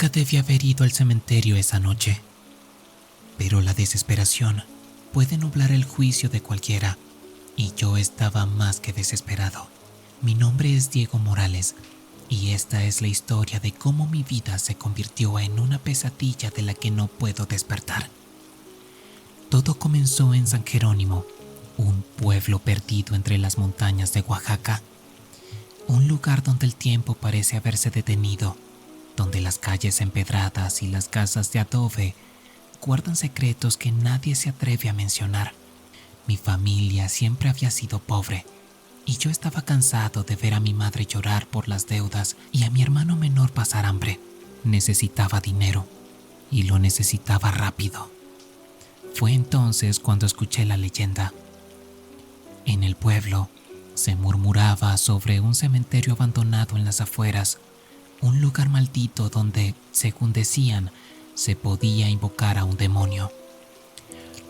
Nunca debí haber ido al cementerio esa noche, pero la desesperación puede nublar el juicio de cualquiera, y yo estaba más que desesperado. Mi nombre es Diego Morales, y esta es la historia de cómo mi vida se convirtió en una pesadilla de la que no puedo despertar. Todo comenzó en San Jerónimo, un pueblo perdido entre las montañas de Oaxaca. Un lugar donde el tiempo parece haberse detenido, donde las calles empedradas y las casas de adobe guardan secretos que nadie se atreve a mencionar. Mi familia siempre había sido pobre, y yo estaba cansado de ver a mi madre llorar por las deudas y a mi hermano menor pasar hambre. Necesitaba dinero, y lo necesitaba rápido. Fue entonces cuando escuché la leyenda. En el pueblo se murmuraba sobre un cementerio abandonado en las afueras, un lugar maldito donde, según decían, se podía invocar a un demonio.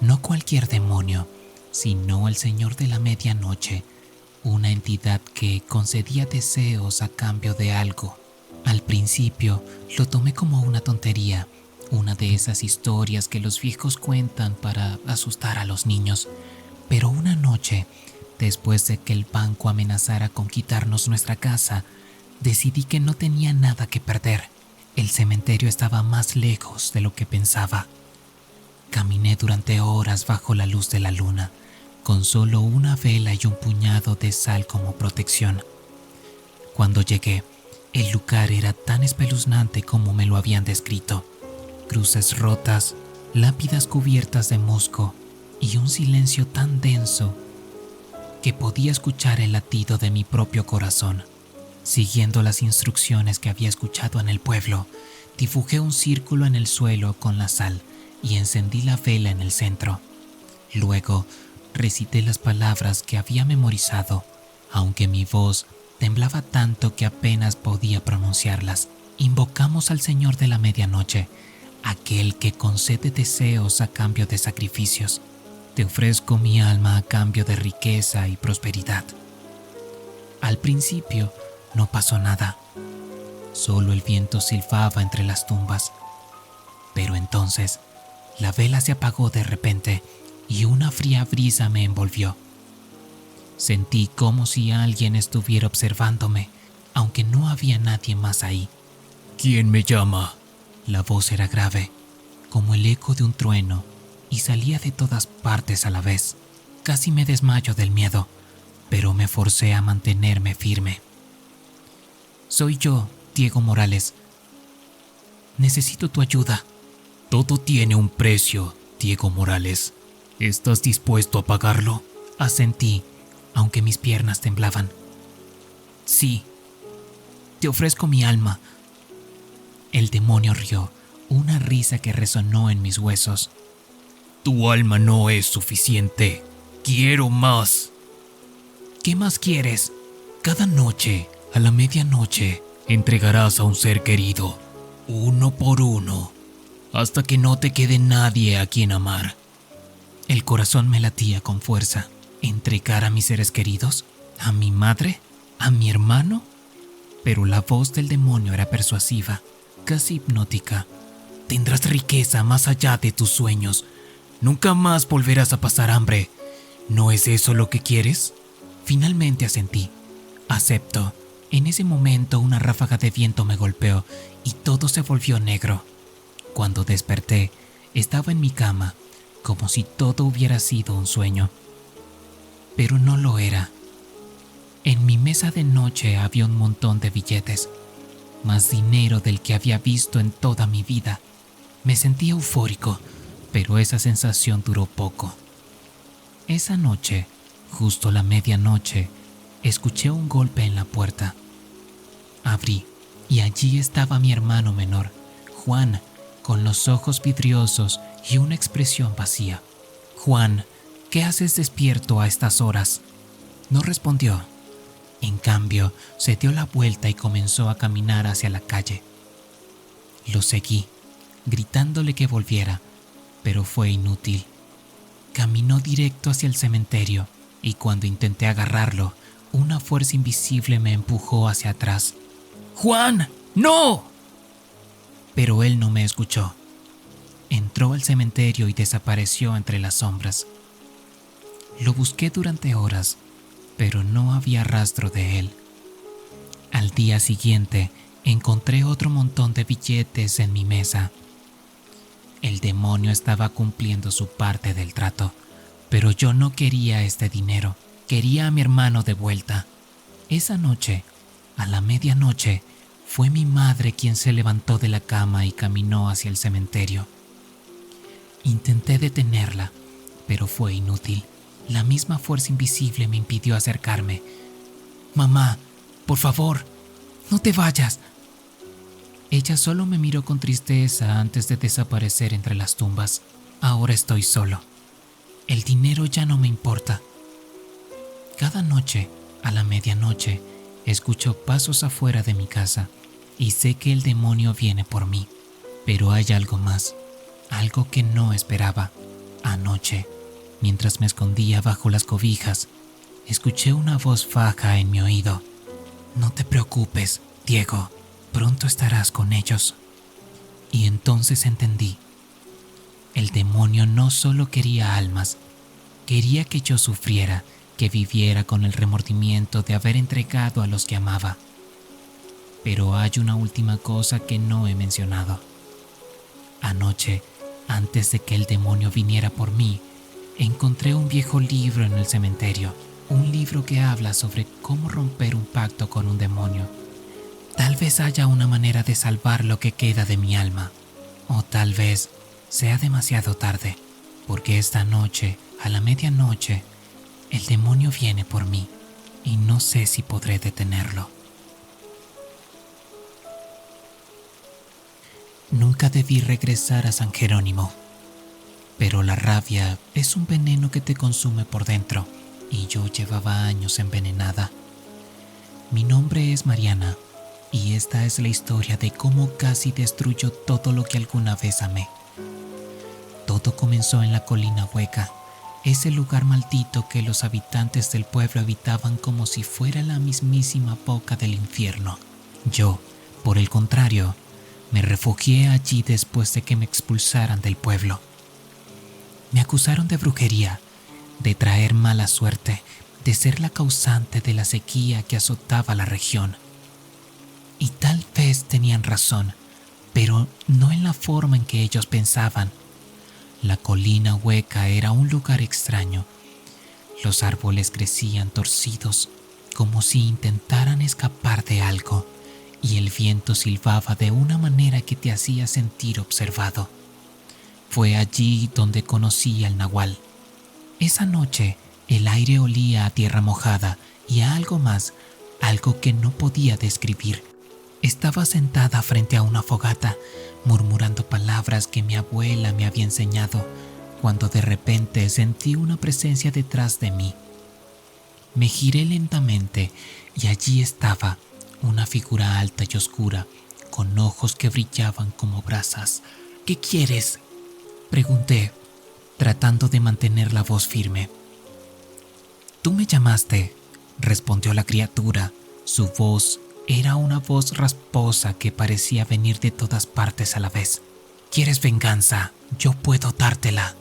No cualquier demonio, sino el Señor de la Medianoche, una entidad que concedía deseos a cambio de algo. Al principio lo tomé como una tontería, una de esas historias que los viejos cuentan para asustar a los niños. Pero una noche, después de que el banco amenazara con quitarnos nuestra casa, decidí que no tenía nada que perder. El cementerio estaba más lejos de lo que pensaba. Caminé durante horas bajo la luz de la luna, con solo una vela y un puñado de sal como protección. Cuando llegué, el lugar era tan espeluznante como me lo habían descrito. Cruces rotas, lápidas cubiertas de musgo y un silencio tan denso que podía escuchar el latido de mi propio corazón. Siguiendo las instrucciones que había escuchado en el pueblo, dibujé un círculo en el suelo con la sal y encendí la vela en el centro. Luego, recité las palabras que había memorizado, aunque mi voz temblaba tanto que apenas podía pronunciarlas. Invocamos al Señor de la Medianoche, aquel que concede deseos a cambio de sacrificios. Te ofrezco mi alma a cambio de riqueza y prosperidad. Al principio no pasó nada, solo el viento silbaba entre las tumbas. Pero entonces, la vela se apagó de repente y una fría brisa me envolvió. Sentí como si alguien estuviera observándome, aunque no había nadie más ahí. ¿Quién me llama? La voz era grave, como el eco de un trueno, y salía de todas partes a la vez. Casi me desmayo del miedo, pero me forcé a mantenerme firme. Soy yo, Diego Morales. Necesito tu ayuda. Todo tiene un precio, Diego Morales. ¿Estás dispuesto a pagarlo? Asentí, aunque mis piernas temblaban. Sí, te ofrezco mi alma. El demonio rió, una risa que resonó en mis huesos. Tu alma no es suficiente. Quiero más. ¿Qué más quieres? Cada noche, a la medianoche, entregarás a un ser querido, uno por uno, hasta que no te quede nadie a quien amar. El corazón me latía con fuerza. ¿Entregar a mis seres queridos? ¿A mi madre? ¿A mi hermano? Pero la voz del demonio era persuasiva, casi hipnótica. Tendrás riqueza más allá de tus sueños. Nunca más volverás a pasar hambre. ¿No es eso lo que quieres? Finalmente asentí. Acepto. En ese momento una ráfaga de viento me golpeó y todo se volvió negro. Cuando desperté, estaba en mi cama, como si todo hubiera sido un sueño. Pero no lo era. En mi mesa de noche había un montón de billetes, más dinero del que había visto en toda mi vida. Me sentí eufórico, pero esa sensación duró poco. Esa noche, justo a la medianoche, escuché un golpe en la puerta. Abrí, y allí estaba mi hermano menor, Juan, con los ojos vidriosos y una expresión vacía. Juan, ¿qué haces despierto a estas horas? No respondió. En cambio, se dio la vuelta y comenzó a caminar hacia la calle. Lo seguí, gritándole que volviera, pero fue inútil. Caminó directo hacia el cementerio y cuando intenté agarrarlo, una fuerza invisible me empujó hacia atrás. ¡Juan! ¡No! pero él no me escuchó. Entró al cementerio y desapareció entre las sombras. Lo busqué durante horas, pero no había rastro de él. Al día siguiente, encontré otro montón de billetes en mi mesa. El demonio estaba cumpliendo su parte del trato, pero yo no quería este dinero, quería a mi hermano de vuelta. Esa noche, a la medianoche, fue mi madre quien se levantó de la cama y caminó hacia el cementerio. Intenté detenerla, pero fue inútil. La misma fuerza invisible me impidió acercarme. «Mamá, por favor, no te vayas». Ella solo me miró con tristeza antes de desaparecer entre las tumbas. Ahora estoy solo. El dinero ya no me importa. Cada noche, a la medianoche, escucho pasos afuera de mi casa y sé que el demonio viene por mí. Pero hay algo más, algo que no esperaba. Anoche, mientras me escondía bajo las cobijas, escuché una voz baja en mi oído. «No te preocupes, Diego, pronto estarás con ellos». Y entonces entendí. El demonio no solo quería almas, quería que yo sufriera, que viviera con el remordimiento de haber entregado a los que amaba. Pero hay una última cosa que no he mencionado. Anoche, antes de que el demonio viniera por mí, encontré un viejo libro en el cementerio, un libro que habla sobre cómo romper un pacto con un demonio. Tal vez haya una manera de salvar lo que queda de mi alma, o tal vez sea demasiado tarde, porque esta noche, a la medianoche, el demonio viene por mí y no sé si podré detenerlo. Nunca debí regresar a San Jerónimo, pero la rabia es un veneno que te consume por dentro y yo llevaba años envenenada. Mi nombre es Mariana y esta es la historia de cómo casi destruyó todo lo que alguna vez amé. Todo comenzó en la Colina Hueca, ese lugar maldito que los habitantes del pueblo habitaban como si fuera la mismísima boca del infierno. Yo, por el contrario, me refugié allí después de que me expulsaran del pueblo. Me acusaron de brujería, de traer mala suerte, de ser la causante de la sequía que azotaba la región. Y tal vez tenían razón, pero no en la forma en que ellos pensaban. La Colina Hueca era un lugar extraño. Los árboles crecían torcidos, como si intentaran escapar de algo, y el viento silbaba de una manera que te hacía sentir observado. Fue allí donde conocí al nahual. Esa noche, el aire olía a tierra mojada y a algo más, algo que no podía describir. Estaba sentada frente a una fogata, murmurando palabras que mi abuela me había enseñado, cuando de repente sentí una presencia detrás de mí. Me giré lentamente y allí estaba, una figura alta y oscura, con ojos que brillaban como brasas. «¿Qué quieres?», pregunté, tratando de mantener la voz firme. «Tú me llamaste», respondió la criatura. Su voz era una voz rasposa que parecía venir de todas partes a la vez. «¿Quieres venganza? Yo puedo dártela».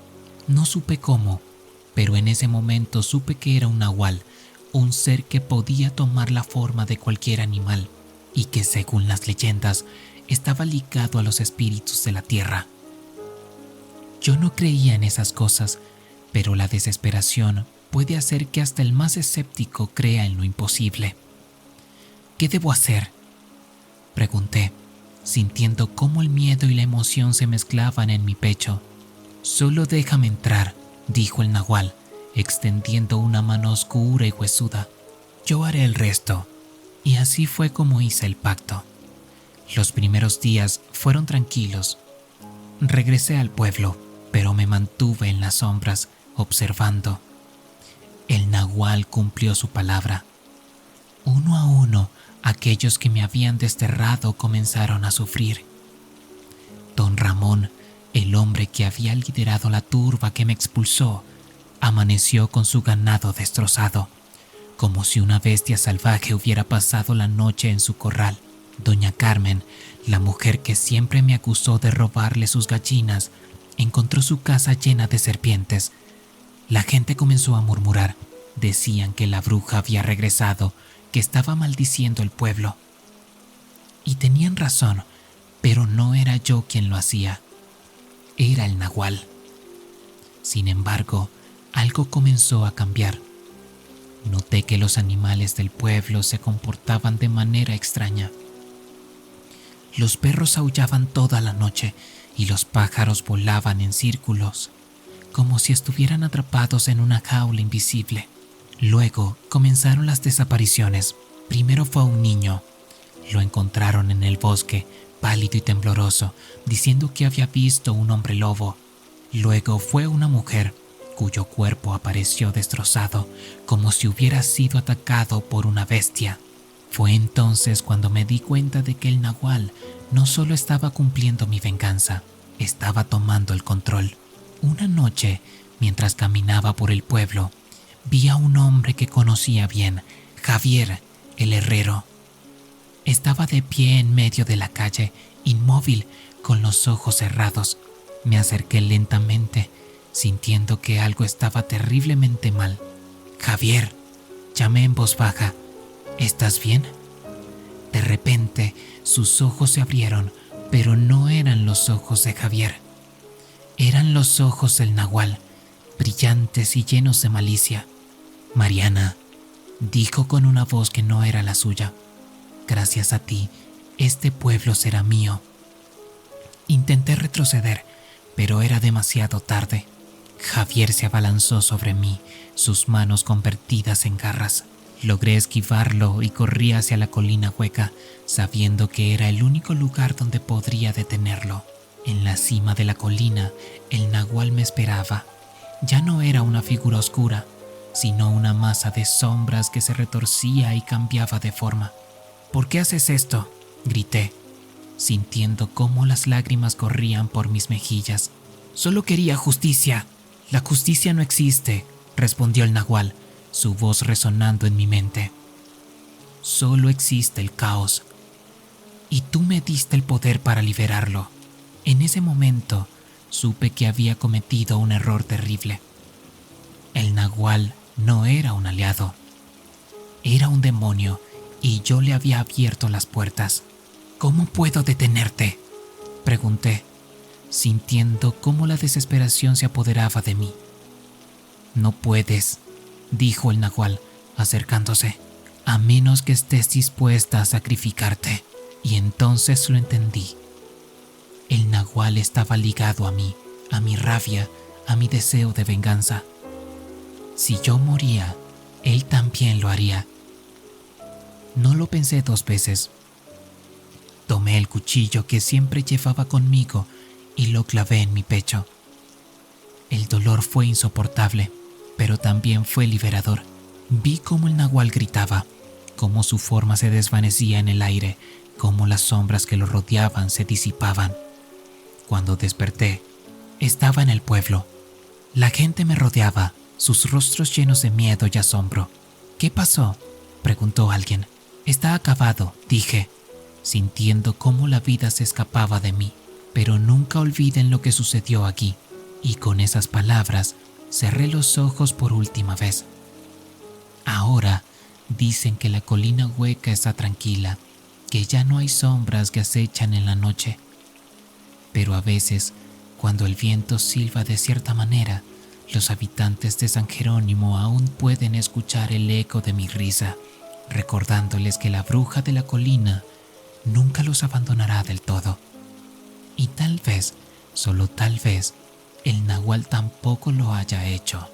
No supe cómo, pero en ese momento supe que era un nahual, un ser que podía tomar la forma de cualquier animal y que, según las leyendas, estaba ligado a los espíritus de la tierra. Yo no creía en esas cosas, pero la desesperación puede hacer que hasta el más escéptico crea en lo imposible. «¿Qué debo hacer?», pregunté, sintiendo cómo el miedo y la emoción se mezclaban en mi pecho. «Solo déjame entrar», dijo el nahual, extendiendo una mano oscura y huesuda. «Yo haré el resto». Y así fue como hice el pacto. Los primeros días fueron tranquilos. Regresé al pueblo, pero me mantuve en las sombras, observando. El nahual cumplió su palabra. Uno a uno, aquellos que me habían desterrado comenzaron a sufrir. Don Ramón, el hombre que había liderado la turba que me expulsó, amaneció con su ganado destrozado, como si una bestia salvaje hubiera pasado la noche en su corral. Doña Carmen, La mujer que siempre me acusó de robarle sus gallinas encontró su casa llena de serpientes. La gente comenzó a murmurar. Decían que la bruja había regresado, que estaba maldiciendo el pueblo. Y tenían razón, pero no era yo quien lo hacía. Era el nahual. Sin embargo, algo comenzó a cambiar. Noté que los animales del pueblo se comportaban de manera extraña. Los perros aullaban toda la noche y los pájaros volaban en círculos, como si estuvieran atrapados en una jaula invisible. Luego comenzaron las desapariciones. Primero fue un niño. Lo encontraron en el bosque, pálido y tembloroso, diciendo que había visto un hombre lobo. Luego fue una mujer, cuyo cuerpo apareció destrozado, como si hubiera sido atacado por una bestia. Fue entonces cuando me di cuenta de que el nahual no solo estaba cumpliendo mi venganza, estaba tomando el control. Una noche, mientras caminaba por el pueblo, vi a un hombre que conocía bien, Javier, el herrero. Estaba de pie en medio de la calle, inmóvil, con los ojos cerrados. Me acerqué lentamente, sintiendo que algo estaba terriblemente mal. «Javier», llamé en voz baja, «¿estás bien?». De repente, sus ojos se abrieron, pero no eran los ojos de Javier. Eran los ojos del nahual, brillantes y llenos de malicia. «Mariana», dijo con una voz que no era la suya, «gracias a ti, este pueblo será mío». Intenté retroceder, pero era demasiado tarde. Javier se abalanzó sobre mí, sus manos convertidas en garras. Logré esquivarlo y corrí hacia la colina hueca, sabiendo que era el único lugar donde podría detenerlo. En la cima de la colina, el nahual me esperaba. Ya no era una figura oscura, sino una masa de sombras que se retorcía y cambiaba de forma. «¿Por qué haces esto?», grité, sintiendo cómo las lágrimas corrían por mis mejillas. «Solo quería justicia». «La justicia no existe», respondió el nahual, su voz resonando en mi mente. «Solo existe el caos. Y tú me diste el poder para liberarlo». En ese momento, supe que había cometido un error terrible. El nahual no era un aliado. Era un demonio y yo le había abierto las puertas. «¿Cómo puedo detenerte?», pregunté, sintiendo cómo la desesperación se apoderaba de mí. «No puedes», dijo el nahual, acercándose, «a menos que estés dispuesta a sacrificarte». Y entonces lo entendí. El nahual estaba ligado a mí, a mi rabia, a mi deseo de venganza. Si yo moría, él también lo haría. No lo pensé dos veces. Tomé el cuchillo que siempre llevaba conmigo y lo clavé en mi pecho. El dolor fue insoportable, pero también fue liberador. Vi cómo el nahual gritaba, cómo su forma se desvanecía en el aire, cómo las sombras que lo rodeaban se disipaban. Cuando desperté, estaba en el pueblo. La gente me rodeaba, sus rostros llenos de miedo y asombro. «¿Qué pasó?», preguntó alguien. «Está acabado», dije, sintiendo cómo la vida se escapaba de mí. «Pero nunca olviden lo que sucedió aquí». Y con esas palabras cerré los ojos por última vez. Ahora dicen que la colina hueca está tranquila, que ya no hay sombras que acechan en la noche. Pero a veces, cuando el viento silba de cierta manera, los habitantes de San Jerónimo aún pueden escuchar el eco de mi risa, recordándoles que la bruja de la colina nunca los abandonará del todo. Y tal vez, solo tal vez, el nahual tampoco lo haya hecho.